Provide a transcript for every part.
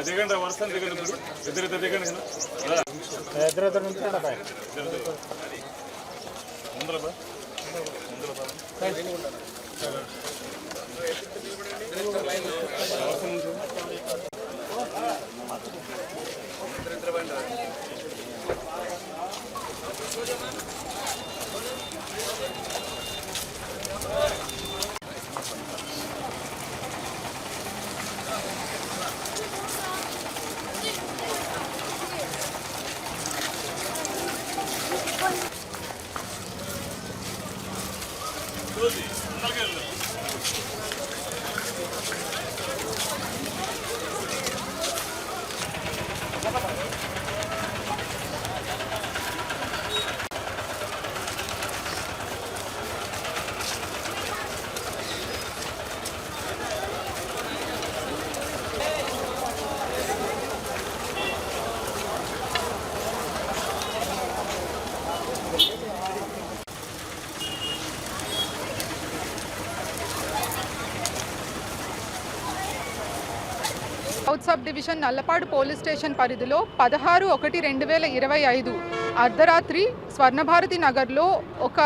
దిగండి వర్షం దిగండి ఇద్దరు దిగండి ఇద్దరు ముందర south sub division Nallapadu police station పరిధిలో 16/1/2025 అర్ధరాత్రి స్వర్ణభారతి నగర్లో ఒక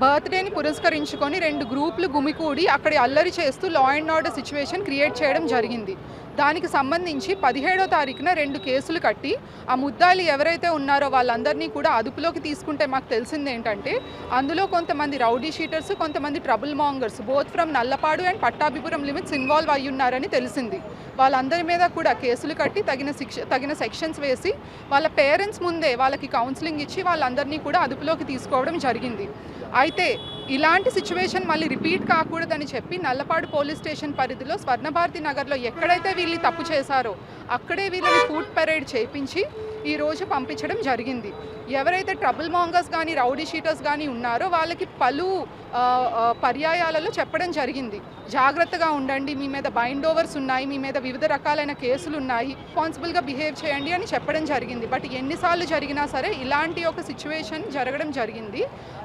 బర్త్డేని పురస్కరించుకొని 2 గ్రూపులు గుమికూడి అక్కడ అల్లరి చేస్తూ law and order situation create చేయడం జరిగింది. దానికి సంబంధించి 17వ తారీఖున 2 కేసులు కట్టి ఆ ముద్దాయిలు ఎవరైతే ఉన్నారో వాళ్ళందరినీ కూడా అదుపులోకి తీసుకుంటే మాకు తెలిసింది ఏంటంటే అందులో కొంతమంది రౌడీ షీటర్స్, కొంతమంది trouble mongers both from Nallapadu and Pattabhipuram limits involve అయ్యి ఉన్నారని తెలిసింది. వాళ్ళందరి మీద కూడా కేసులు కట్టి తగిన సెక్షన్స్ వేసి వాళ్ళ పేరెంట్స్ ముందే వాళ్ళకి కౌన్సిలింగ్ ఇచ్చి వాళ్ళందరినీ కూడా అదుపులోకి తీసుకోవడం జరిగింది. అయితే ఇలాంటి సిచ్యువేషన్ మళ్ళీ రిపీట్ కాకూడదని చెప్పి నల్లపాడు పోలీస్ స్టేషన్ పరిధిలో స్వర్ణభారతి నగర్లో ఎక్కడైతే వీళ్ళు తప్పు చేశారో అక్కడే వీళ్ళని ఫుడ్ పెరేడ్ చేయించి ఈరోజు పంపించడం జరిగింది. ఎవరైతే ట్రబుల్ మాంగర్స్ కానీ రౌడీ షీటర్స్ కానీ ఉన్నారో వాళ్ళకి పలు పర్యాయాలలో చెప్పడం జరిగింది, జాగ్రత్తగా ఉండండి, మీ మీద బైండ్ ఓవర్స్ ఉన్నాయి, మీ మీద వివిధ రకాలైన కేసులు ఉన్నాయి, రెస్పాన్సిబుల్గా బిహేవ్ చేయండి అని చెప్పడం జరిగింది. బట్ ఎన్నిసార్లు జరిగినా సరే ఇలాంటి ఒక సిచ్యువేషన్ జరగడం జరిగింది.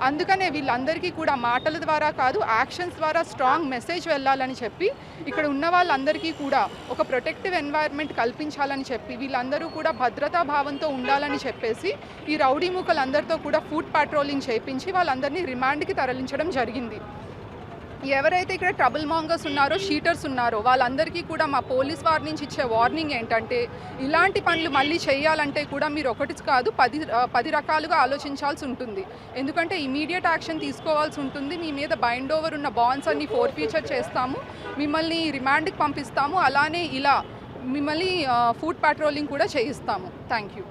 అందుకనే వీళ్ళందరికీ కూడా మాటల ద్వారా కాదు యాక్షన్స్ ద్వారా స్ట్రాంగ్ మెసేజ్ వెళ్ళాలని చెప్పి ఇక్కడ ఉన్న వాళ్ళందరికీ కూడా ఒక ప్రొటెక్టివ్ ఎన్వైర్న్మెంట్ కల్పించాలని చెప్పి వీళ్ళందరూ కూడా భద్రతా భావంతో ఉండాలని చెప్పేసి ఈ రౌడీ మూకలందరితో కూడా ఫుడ్ పాట్రోలింగ్ చేయించి వాళ్ళందరినీ రిమాండ్కి తరలించడం జరిగింది. ఎవరైతే ఇక్కడ ట్రబుల్ మాంగర్స్ ఉన్నారో షీటర్స్ ఉన్నారో వాళ్ళందరికీ కూడా మా పోలీస్ వారి నుంచి ఇచ్చే వార్నింగ్ ఏంటంటే ఇలాంటి పనులు మళ్ళీ చేయాలంటే కూడా మీరు ఒకటి కాదు 10 రకాలుగా ఆలోచించాల్సి ఉంటుంది. ఎందుకంటే ఇమీడియట్ యాక్షన్ తీసుకోవాల్సి ఉంటుంది. మీ మీద బైండ్ ఓవర్ ఉన్న బాండ్స్ అన్ని ఫోర్ఫీచర్ చేస్తాము, మిమ్మల్ని రిమాండ్కి పంపిస్తాము, అలానే ఇలా మిమ్మల్ని ఫుడ్ పాట్రోలింగ్ కూడా చేయిస్తాము. Thank you.